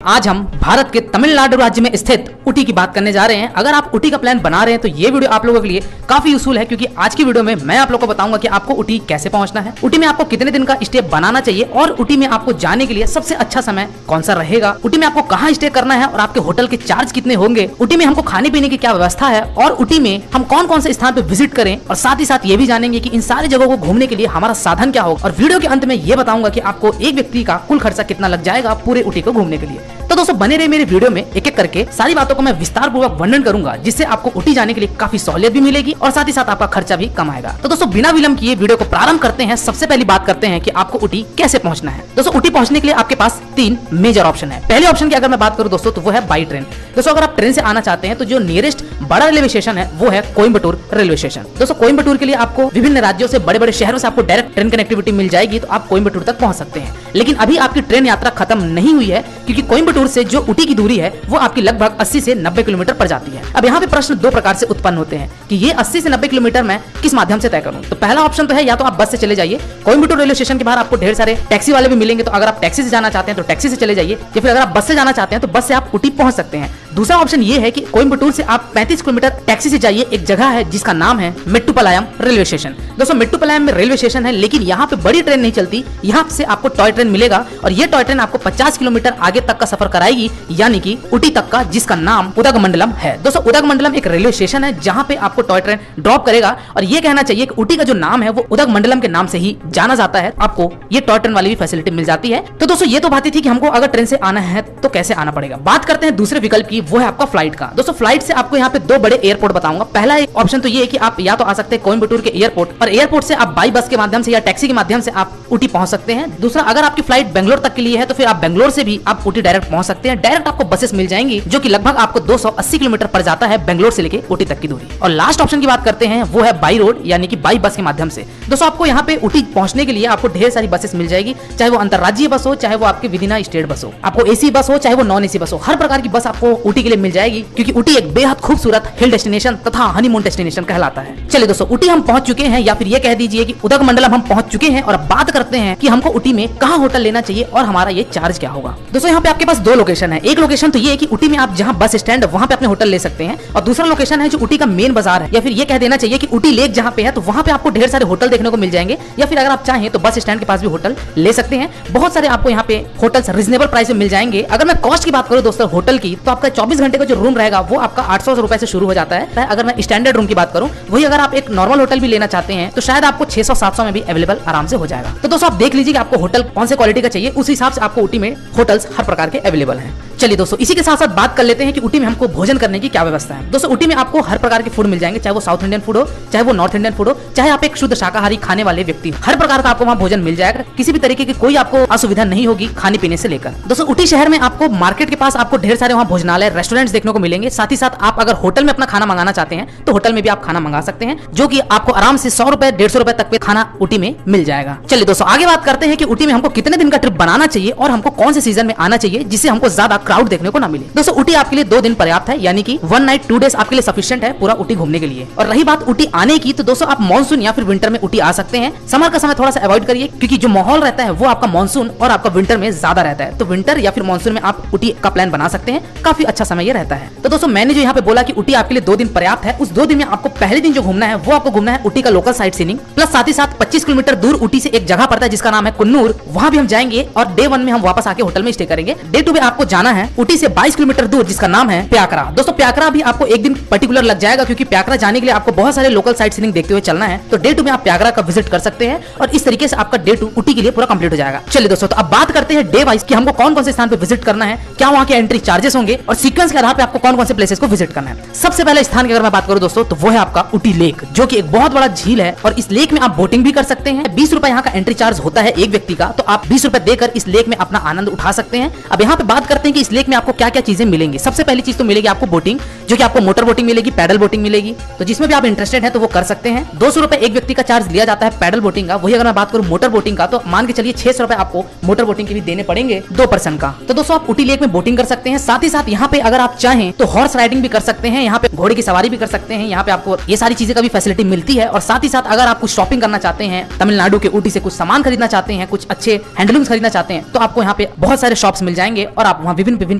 आज हम भारत के तमिलनाडु राज्य में स्थित ऊटी की बात करने जा रहे हैं। अगर आप ऊटी का प्लान बना रहे हैं तो ये वीडियो आप लोगों के लिए काफी यूजफुल है, क्योंकि आज की वीडियो में मैं आप लोगों को बताऊंगा कि आपको ऊटी कैसे पहुंचना है, ऊटी में आपको कितने दिन का स्टे बनाना चाहिए और ऊटी में आपको जाने के लिए सबसे अच्छा समय कौन सा रहेगा, ऊटी में आपको कहाँ स्टे करना है और आपके होटल के चार्ज कितने होंगे, ऊटी में हमको खाने पीने की क्या व्यवस्था है और ऊटी में हम कौन कौन से स्थान पे विजिट करें, और साथ ही साथ ये भी जानेंगे कि इन सारी जगहों को घूमने के लिए हमारा साधन क्या होगा। और वीडियो के अंत में ये बताऊंगा कि आपको एक व्यक्ति का कुल खर्चा कितना लग जाएगा पूरे ऊटी को घूमने के लिए। तो दोस्तों बने रहे मेरे वीडियो में, एक एक करके सारी बातों को मैं विस्तार पूर्वक वर्णन करूंगा, जिससे आपको ऊटी जाने के लिए काफी सहूलियत भी मिलेगी और साथ ही साथ आपका खर्चा भी कम आएगा। तो दोस्तों बिना विलंब किए वीडियो को प्रारंभ करते हैं। सबसे पहली बात करते हैं कि आपको ऊटी कैसे पहुंचना है। दोस्तों ऊटी पहुंचने के लिए आपके पास तीन मेजर ऑप्शन है। पहले ऑप्शन की अगर मैं बात करूं दोस्तों तो वो है बाई ट्रेन। दोस्तों अगर आप ट्रेन से आना चाहते हैं तो जो नियरेस्ट बड़ा रेलवे स्टेशन है वो है कोयम्बटूर रेलवे स्टेशन। दोस्तों कोयम्बटूर के लिए आपको विभिन्न राज्यों से, बड़े बड़े शहरों से आपको डायरेक्ट ट्रेन कनेक्टिविटी मिल जाएगी, तो आप कोयम्बटूर तक पहुंच सकते हैं। लेकिन अभी आपकी ट्रेन यात्रा खत्म नहीं हुई है, क्योंकि कोयम्बटूर से जो ऊटी की दूरी है वो आपकी लगभग 80 से 90 किलोमीटर पड़ जाती है। अब यहाँ पे प्रश्न दो प्रकार से उत्पन्न होते हैं कि ये 80 से 90 किलोमीटर मैं किस माध्यम से तय करूं। तो पहला ऑप्शन तो है या तो आप बस से चले जाइए, कोयम्बटूर रेलवे स्टेशन के बाहर आपको ढेर सारे टैक्सी वाले भी मिलेंगे, तो अगर आप टैक्सी से जाना चाहते हैं तो टैक्सी से चले जाइए, या फिर अगर आप बस से जाना चाहते हैं तो बस से आप ऊटी पहुंच सकते हैं। दूसरा ऑप्शन ये है कि कोयम्बटूर से आप 35 किलोमीटर टैक्सी से जाइए, एक जगह है जिसका नाम है मेट्टुपालयम रेलवे स्टेशन। दोस्तों मेट्टुपालयम में रेलवे स्टेशन है, लेकिन यहाँ पे बड़ी ट्रेन नहीं चलती, यहाँ से आपको टॉय ट्रेन मिलेगा और ये टॉय ट्रेन आपको 50 किलोमीटर आगे तक का सफर कराएगी, यानी कि ऊटी तक का, जिसका नाम उदगमंडलम है। दोस्तों उदगमंडलम एक रेलवे स्टेशन है जहाँ पे आपको टॉय ट्रेन ड्रॉप करेगा, और ये कहना चाहिए कि ऊटी का जो नाम है वो उदगमंडलम के नाम से ही जाना जाता है। आपको ये टॉय ट्रेन वाली भी फैसिलिटी मिल जाती है। तो दोस्तों ये तो बात ही थी कि हमको अगर ट्रेन से आना है तो कैसे आना पड़ेगा। बात करते हैं दूसरे विकल्प की, वो है आपका फ्लाइट का। दोस्तों फ्लाइट से आपको यहाँ पे दो बड़े एयरपोर्ट बताऊंगा। पहला एक ऑप्शन तो ये है कि आप या तो आ सकते हैं कोयम्बटूर के एयरपोर्ट, और एयरपोर्ट से आप बाई बस के माध्यम से या टैक्सी के माध्यम से आप ऊटी पहुंच सकते हैं। दूसरा, अगर आपकी फ्लाइट बेंगलोर तक के लिए है तो फिर आप बेंगलोर से भी आप ऊटी डायरेक्ट पहुंच सकते हैं। डायरेक्ट आपको बसेस मिल जाएंगी जो कि लगभग आपको 280 किलोमीटर पड़ जाता है बेंगलोर से लेके ऊटी तक की दूरी। और लास्ट ऑप्शन की बात करते हैं वो है बाई रोड, यानी कि बाई बस के माध्यम से। दोस्तों आपको यहाँ पे ऊटी पहुंचने के लिए आपको ढेर सारी बसेस मिल जाएगी, चाहे वो अंतरराज्यीय बस हो, चाहे वो आपकी विदिना स्टेट बस हो, आपको एसी बस हो, चाहे वो नॉन एसी बस हो, हर प्रकार की बस आपको ऊटी के लिए मिल जाएगी, क्योंकि ऊटी एक बेहद खूबसूरत हिल डेस्टिनेशन तथा हनीमून डेस्टिनेशन कहलाता है। चलिए दोस्तों ऊटी हम पहुंच चुके हैं, या फिर ये कह दीजिए कि उदगमंडलम हम पहुंच चुके हैं, और अब बात करते हैं कि हमको ऊटी में कहाँ होटल लेना चाहिए और हमारा ये चार्ज क्या होगा। दोस्तों यहाँ पे आपके पास दो लोकेशन है। एक लोकेशन तो ये है कि ऊटी में आप जहाँ बस स्टैंड है वहाँ पे अपने होटल ले सकते हैं, और दूसरा लोकेशन है जो ऊटी का मेन बाजार है, या फिर ये कह देना चाहिए कि ऊटी लेक जहाँ पे है तो वहाँ पे आपको ढेर सारे होटल देखने को मिल जाएंगे, या फिर अगर आप चाहें तो बस स्टैंड के पास भी होटल ले सकते हैं। बहुत सारे आपको यहाँ पे होटल्स रीजनेबल प्राइस में मिल जाएंगे। अगर मैं कॉस्ट की बात करूँ दोस्तों होटल की, तो आपका 24 घंटे का जो रूम रहेगा वो आपका 800 रुपए से शुरू हो जाता है। अगर मैं स्टैंडर्ड रूम की बात करूँ, वही अगर आप एक नॉर्मल होटल भी लेना चाहते हैं तो शायद आपको 600-700 में भी अवेलेबल आराम से हो जाएगा। तो दोस्तों आप देख लीजिए कि आपको होटल कौन से क्वालिटी का चाहिए, उस हिसाब से आपको ऊटी में होटल्स हर प्रकार के अवेलेबल हैं। चलिए दोस्तों इसी के साथ साथ बात कर लेते हैं कि ऊटी में हमको भोजन करने की क्या व्यवस्था है। दोस्तों ऊटी में आपको हर प्रकार के फूड मिल जाएंगे, चाहे वो साउथ इंडियन फूड हो, चाहे वो नॉर्थ इंडियन फूड हो, चाहे आप एक शुद्ध शाकाहारी खाने वाले व्यक्ति, हर प्रकार का आपको वहाँ भोजन मिल जाएगा। किसी भी तरीके की कोई आपको असुविधा नहीं होगी खाने पीने से लेकर। दोस्तों ऊटी शहर में आपको मार्केट के पास आपको ढेर सारे वहाँ भोजनालय, रेस्टोरेंट्स देखने को मिलेंगे। साथ ही साथ आप अगर होटल में अपना खाना मंगाना चाहते हैं तो होटल में भी आप खाना मंगा सकते हैं, जो कि आपको आराम से 100 रुपए 150 रुपए तक पे खाना ऊटी में मिल जाएगा। चलिए दोस्तों आगे बात करते हैं कि ऊटी में हमको कितने दिन का ट्रिप बनाना चाहिए और हमको कौन से सीजन में आना चाहिए जिससे हमको ज्यादा क्राउड देखने को ना मिले। दोस्तों ऊटी आपके लिए 2 दिन पर्याप्त है, यानी कि 1 नाइट 2 डेज आपके लिए सफिशिएंट है पूरा ऊटी घूमने के लिए। और रही बात ऊटी आने की, तो दोस्तों आप मानसून या फिर विंटर में ऊटी आ सकते हैं। समर का समय थोड़ा सा अवॉइड करिए, क्योंकि जो माहौल रहता है वो आपका मानसून और आपका विंटर में ज्यादा रहता है। तो विंटर या फिर मानसून में आप ऊटी का प्लान बना सकते हैं, काफी अच्छा समय ये रहता है। तो दोस्तों मैंने जो यहाँ पे बोला कि ऊटी आपके लिए 2 दिन पर्याप्त है, उस 2 दिन में आपको पहले दिन जो घूमना है वो आपको घूमना है ऊटी का लोकल साइट सीइंग, प्लस साथ ही साथ 25 किलोमीटर दूर ऊटी से एक जगह पड़ता है जिसका नाम है कुन्नूर, वहाँ भी हम जाएंगे और डे 1 में हम वापस आके होटल में स्टे करेंगे। डे 2 में आपको जाना है ऊटी से 22 किलोमीटर दूर जिसका नाम है प्याकरा। दोस्तों प्याकरा भी आपको एक दिन पर्टिकुलर लग जाएगा, क्योंकि प्याकरा जाने के लिए आपको बहुत सारे लोकल साइट सीइंग देखते हुए चलना है। तो डे 2 में आप प्याकरा का विजिट कर सकते हैं, और इस तरीके से आपका डे 2 ऊटी के लिए पूरा कंप्लीट हो जाएगा। चलिए दोस्तों तो अब बात करते हैं डे वाइज कि हमको कौन कौन से स्थान पे विजिट करना है, क्या वहाँ के एंट्री चार्जेस होंगे, और सीक्वेंस के आधार पे आपको कौन कौन से प्लेसेस को विजिट करना है। सबसे पहले स्थान की अगर मैं बात करूँ दोस्तों तो वो है आपका ऊटी लेक, जो कि एक बहुत बड़ा झील है, और इस लेक में आप बोटिंग भी कर सकते हैं। 20 रुपए यहाँ का एंट्री चार्ज होता है एक व्यक्ति का, तो आप 20 रुपए देकर इस लेक में अपना आनंद उठा सकते हैं। अब यहाँ पे बात करते हैं कि इस लेक में आपको क्या क्या चीजें मिलेंगी। सबसे पहली चीज तो मिलेगी आपको बोटिंग, जो कि आपको मोटर बोटिंग मिलेगी, पैडल बोटिंग मिलेगी, तो जिसमें भी आप इंटरेस्टेड हैं तो वो कर सकते हैं। 200 रुपए एक व्यक्ति का चार्ज लिया जाता है पैडल बोटिंग का। वही अगर मैं बात करूँ मोटर बोटिंग का, तो मान के चलिए 600 रुपए आपको मोटर बोटिंग के भी देने पड़ेंगे 2 पर्सन का। तो दोस्तों आप ऊटी लेक में बोटिंग कर सकते हैं। साथ ही साथ यहाँ पे अगर आप चाहें तो हॉर्स राइडिंग भी कर सकते हैं, यहाँ पे घोड़े की सवारी भी कर सकते हैं, यहाँ पे आपको ये सारी चीजें का भी फैसिलिटी मिलती है। और साथ ही साथ अगर आप कुछ शॉपिंग करना चाहते हैं, तमिलनाडु के ऊटी से कुछ सामान खरीदना चाहते हैं, कुछ अच्छे हैंडलूम्स खरीदना चाहते हैं, तो आपको यहाँ पे बहुत सारे शॉप्स मिल जाएंगे और आप वहाँ विभिन्न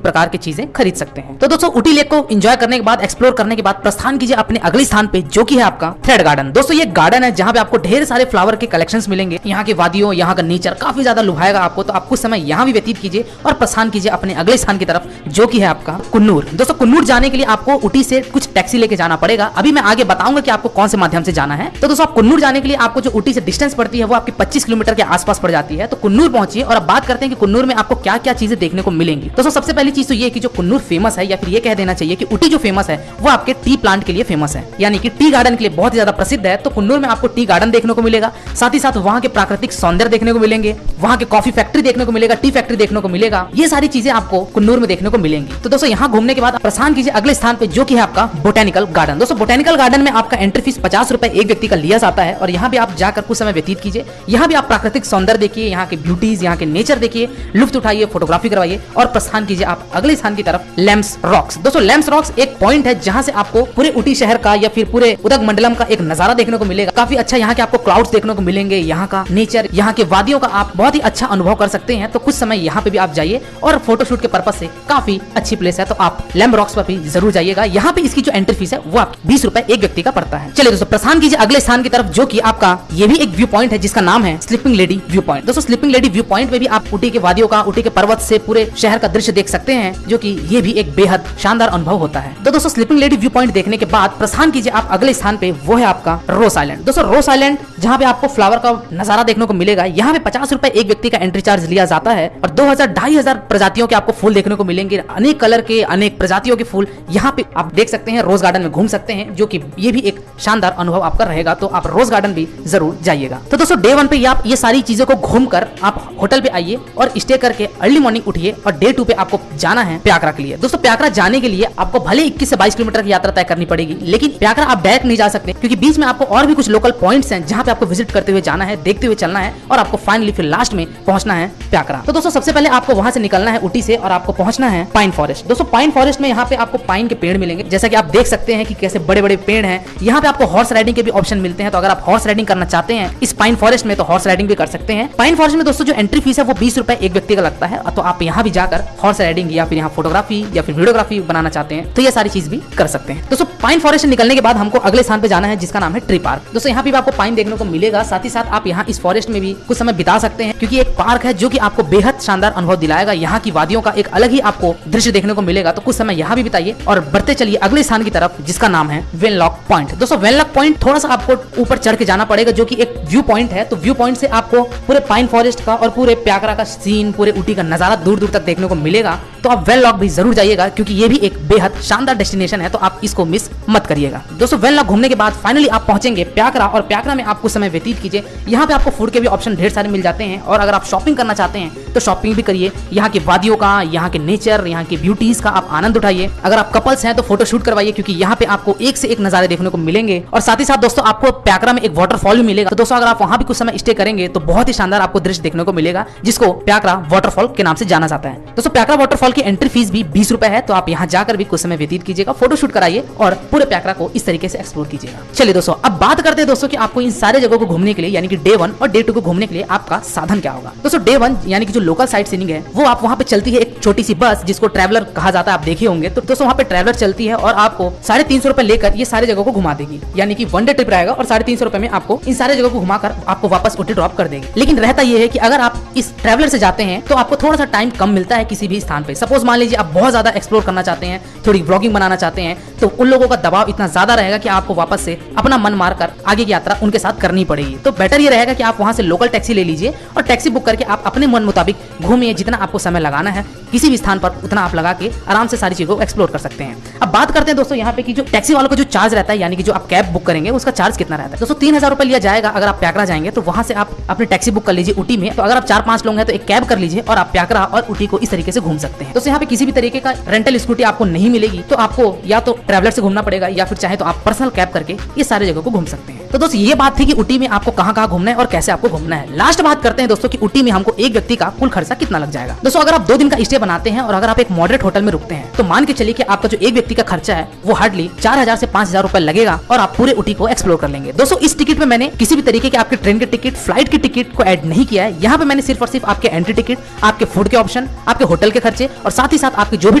प्रकार की चीजें खरीद सकते हैं। तो दोस्तों ऊटी लेक को एंजॉय करने के बाद, एक्सप्लोर करने के बाद प्रस्थान कीजिए अपने अगले स्थान पे, जो कि है आपका थ्रेड गार्डन। दोस्तों ये गार्डन है जहाँ पे आपको ढेर सारे फ्लावर के कलेक्शंस मिलेंगे। यहाँ के वादियों, यहाँ का नेचर काफी ज्यादा लुभाएगा आपको, तो आप कुछ समय यहाँ भी व्यतीत कीजिए और प्रस्थान कीजिए अपने अगले स्थान की तरफ, जो कि है आपका कुन्नूर। दोस्तों कुन्नूर जाने के लिए आपको ऊटी से कुछ टैक्सी लेके जाना पड़ेगा। अभी मैं आगे बताऊंगा कि आपको कौन से माध्यम से जाना है। तो दोस्तों आप कुन्नूर जाने के लिए आपको जो ऊटी से डिस्टेंस पड़ती है वो आपकी 25 किलोमीटर के आसपास पड़ जाती है। तो कुन्नूर पहुंचिए और अब बात करते हैं कि कुन्नूर में आपको क्या क्या चीजें देखने को मिलेंगी। दोस्तों सबसे पहली चीज तो ये कि जो कुन्नूर फेमस है, या फिर ये कह देना चाहिए कि ऊटी जो फेमस है वो आपके टी प्लांट के लिए फेमस है, यानी कि टी गार्डन के लिए बहुत ज्यादा प्रसिद्ध है। तो कुन्नूर में आपको टी गार्डन देखने को मिलेगा, साथ ही साथ वहाँ के प्राकृतिक सौंदर्य देखने को मिलेंगे, वहाँ के कॉफी फैक्ट्री देखने को मिलेगा, टी फैक्ट्री देखने को मिलेगा। ये सारी चीजें आपको कुन्नूर में देखने को मिलेंगी। तो दोस्तों यहाँ घूमने के बाद प्रस्थान कीजिए अगले स्थान पे, जो कि है आपका बोटेनिकल गार्डन। दोस्तों बोटेनिकल गार्डन में आपका एंट्री फीस 50 रुपए एक व्यक्ति का लिया जाता है और यहाँ भी आप जाकर कुछ समय व्यतीत कीजिए। यहाँ भी आप प्राकृतिक सौंदर्य देखिए, यहाँ के ब्यूटीज, यहाँ के नेचर देखिए, लुत्फ उठाइए, फोटोग्राफी करवाइए और प्रस्थान कीजिए आप अगले स्थान की तरफ, लैम्स रॉक्स। दोस्तों लैम्स रॉक्स एक पॉइंट है जहाँ से आपको पूरे ऊटी शहर का या फिर पूरे उदगमंडलम का एक नजारा देखने को मिलेगा। काफी अच्छा यहाँ के आपको क्लाउड्स देखने को मिलेंगे, यहाँ का नेचर, यहाँ के वादियों का आप बहुत ही अच्छा अनुभव कर सकते हैं। तो कुछ समय यहाँ पे भी आप जाइए और फोटोशूट के पर्पज से काफी अच्छी प्लेस है, तो आप लैम्स रॉक्स पर भी जरूर जाइएगा। यहाँ पे इसकी जो एंट्री फीस है वो आपकी 20 रुपए एक व्यक्ति का पड़ता है। चलिए दोस्तों प्रस्थान कीजिए अगले स्थान की तरफ, जो कि आपका ये भी एक व्यू पॉइंट है जिसका नाम है स्लीपिंग लेडी व्यू पॉइंट। दोस्तों स्लीपिंग लेडी व्यू पॉइंट में भी आप ऊटी के वादियों का, ऊटी के पर्वत से पूरे शहर का दृश्य देख सकते हैं, जो कि ये भी एक बेहद शानदार अनुभव होता है। तो दोस्तों स्लीपिंग लेडी व्यू पॉइंट देखने के बाद प्रस्थान कीजिए आप अगले स्थान पे, वो है आपका रोज आइलैंड। दोस्तों रोज आइलैंड जहाँ पे आपको फ्लावर का नजारा देखने को मिलेगा, यहाँ पे 50 रुपए एक व्यक्ति का एंट्री चार्ज लिया जाता है और 2000-2500 प्रजातियों के आपको फूल देखने को मिलेंगे, अनेक कलर के, अनेक प्रजातियों के फूल यहाँ पे आप देख सकते हैं। रोज गार्डन में घूम सकते हैं, जो कि ये भी एक शानदार अनुभव आपका रहेगा, तो आप रोज गार्डन भी जरूर जाइएगा। तो दोस्तों डे 1 पे आप ये सारी चीजों को घूमकर आप होटल पे आइए और स्टे करके अर्ली मॉर्निंग उठिए और डे 2 पे आपको जाना है प्याकरा के लिए। दोस्तों प्याकरा जाने के लिए आपको भले 21 से 22 किलोमीटर की यात्रा तय करनी पड़ेगी, लेकिन प्याकरा आप डायरेक्ट नहीं जा सकते, क्योंकि बीच में आपको और भी कुछ लोकल पॉइंट्स हैं जहाँ पे आपको विजिट करते हुए जाना है, देखते हुए चलना है और आपको फाइनली फिर लास्ट में पहुंचना है प्याकरा। तो दोस्तों सबसे पहले आपको वहां से निकलना है ऊटी से और आपको पहुंचना है पाइन फॉरेस्ट। दोस्तों पाइन फॉरेस्ट में यहाँ पे आपको पाइन के पेड़ मिलेंगे, जैसा कि आप देख सकते हैं कि कैसे बड़े बड़े पेड़ हैं। यहाँ पे आपको हॉर्स राइडिंग के भी ऑप्शन मिलते हैं, तो अगर आप हॉर्स राइडिंग करना चाहते हैं इस पाइन फॉरेस्ट में, तो हॉर्स राइडिंग भी कर सकते हैं। पाइन फॉरेस्ट में दोस्तों जो एंट्री फीस है वो 20 रुपए एक व्यक्ति का लगता है, तो आप यहाँ भी जाकर हॉर्स राइडिंग या फिर यहाँ फोटोग्राफी या फिर वीडियोग्राफी बनाना चाहते हैं तो ये सारी चीज भी कर सकते हैं। दोस्तों पाइन फॉरेस्ट से निकलने के बाद हमको अगले स्थान पे जाना है, जिसका नाम है ट्री पार्क। दोस्तों यहाँ भी आपको पाइन देखने को मिलेगा, साथ ही साथ आप यहाँ इस फॉरेस्ट में भी कुछ समय बिता सकते हैं, क्योंकि एक पार्क है जो कि आपको बेहद शानदार अनुभव दिलाएगा। यहाँ की वादियों का एक अलग ही आपको दृश्य देखने को मिलेगा, तो कुछ समय यहाँ भी बिताइए और बढ़ते चलिए अगले स्थान की तरफ, जिसका नाम है वेनलॉक पॉइंट। दोस्तों वेनलॉक पॉइंट थोड़ा सा आपको ऊपर चढ़ के जाना पड़ेगा, जो कि एक व्यू पॉइंट है। तो व्यू पॉइंट से आपको पूरे पाइन फॉरेस्ट का और पूरे प्याकरा का सीन, पूरे ऊटी का नजारा दूर दूर तक देखने को मिलेगा। तो आप वेनलॉक भी जरूर जाइएगा, क्योंकि ये भी एक बेहद शानदार डेस्टिनेशन है, तो आप इसको मिस मत करिएगा। दोस्तों वेनलॉक घूमने के बाद फाइनली आप पहुंचेंगे प्याकरा और प्याकरा में आप कुछ समय व्यतीत कीजिए। यहाँ पे आपको फूड के भी ऑप्शन ढेर सारे मिल जाते हैं और अगर आप शॉपिंग करना चाहते हैं तो शॉपिंग भी करिए। यहाँ की वादियों का, यहाँ के नेचर, यहाँ की ब्यूटीज का आप आनंद उठाइए। अगर आप कपल्स हैं तो फोटो शूट करवाइए, क्योंकि यहाँ पे आपको एक से एक नजारे देखने को मिलेंगे। और साथ ही साथ दोस्तों आपको प्याकरा में एक वाटरफॉल भी मिलेगा, तो दोस्तों अगर आप वहाँ भी कुछ समय स्टे करेंगे तो बहुत ही शानदार आपको दृश्य देखने को मिलेगा, जिसको प्याकरा वाटरफॉल के नाम से जाना जाता है। दोस्तों प्याकरा वाटरफॉल की एंट्री फीस भी 20 रुपए है, तो आप यहाँ जाकर भी कुछ समय व्यतीत कीजिएगा, फोटो शूट कराइए और पूरे प्याकरा को इस तरीके से एक्सप्लोर कीजिएगा। चलिए दोस्तों अब बात करते हैं दोस्तों कि आपको इन सारे जगहों को घूमने के लिए, यानी कि डे 1 और डे 2 को घूमने के लिए आपका साधन क्या होगा। दोस्तों डे 1 यानी कि जो लोकल साइट सीइंग है वो आप वहाँ पे चलती है एक छोटी सी बस, जिसको ट्रैवलर कहा जाता है, आप देखे होंगे। तो दोस्तों वहाँ पे ट्रैवलर चलती है और आपको 350 रुपए लेकर ये सारे जगहों को घुमा देगी, यानी कि 1 डे ट्रिप रहेगा और 350 रुपए में आपको इन सारे जगहों को घुमाकर आपको वापस ऊटी ड्रॉप कर देगी। लेकिन रहता ये है कि अगर आप इस ट्रैवलर से जाते हैं तो आपको थोड़ा सा टाइम कम मिलता है किसी भी स्थान पे। सपोज मान लीजिए आप बहुत ज्यादा एक्सप्लोर करना चाहते हैं, थोड़ी ब्लॉगिंग बनाना चाहते हैं, तो उन लोगों का दबाव इतना ज्यादा रहेगा कि आपको वापस से अपना मन मारकर आगे की यात्रा उनके साथ करनी पड़ेगी। तो बेटर ये रहेगा कि आप वहां से लोकल टैक्सी ले लीजिए और टैक्सी बुक करके आप अपने मन मुताबिक घूमिए। जितना आपको समय लगाना है किसी भी स्थान पर उतना आप लगा के आराम से सारी चीजों को एक्सप्लोर कर सकते हैं। अब बात करते हैं दोस्तों यहाँ पे कि जो टैक्सी वालों का जो चार्ज रहता है, यानी कि जो आप कैब बुक करेंगे उसका चार्ज कितना रहता है। दोस्तों 3000 रुपए लिया जाएगा अगर आप प्याकरा जाएंगे, तो वहां से आप अपनी टैक्सी बुक कर लीजिए ऊटी में। तो अगर आप 4-5 लोग हैं तो एक कैब कर लीजिए और आप प्याकरा और ऊटी को इस तरीके से घूम सकते हैं। तो यहाँ पे किसी भी तरीके का रेंटल स्कूटी आपको नहीं मिलेगी, तो आपको या तो ट्रैवलर से घूमना पड़ेगा या फिर चाहे तो आप पर्सनल कैब करके ये सारे जगह को घूम सकते हैं। तो दोस्तों ये बात थी कि ऊटी में आपको कहाँ घूमना है और कैसे आपको घूमना है। लास्ट बात करते हैं दोस्तों कि ऊटी में हमको एक व्यक्ति का कुल खर्चा कितना लग जाएगा। दोस्तों अगर आप 2 दिन का स्टे बनाते हैं और अगर आप एक मॉडरेट होटल में रुकते हैं तो मान के चलिए कि आपका जो एक व्यक्ति का खर्चा है वो हार्डली 4000 से 5000 रुपए लगेगा और आप पूरे ऊटी को एक्सप्लोर कर लेंगे। दोस्तों इस टिकट में मैंने किसी भी तरीके के आपके ट्रेन के टिकट, फ्लाइट की टिकट को ऐड नहीं किया है। यहाँ पे मैंने सिर्फ और सिर्फ आपके एंट्री टिकट, आपके फूड के ऑप्शन, आपके होटल के खर्चे और साथ ही साथ आपके जो भी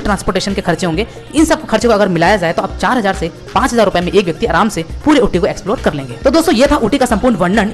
ट्रांसपोर्टेशन के खर्चे होंगे, इन सब खर्चे को अगर मिलाया जाए तो आप 4000 से 5000 रुपए में एक व्यक्ति आराम से पूरे ऊटी को एक्सप्लोर कर लेंगे। तो दोस्तों ये था ऊटी का संपूर्ण वर्णन।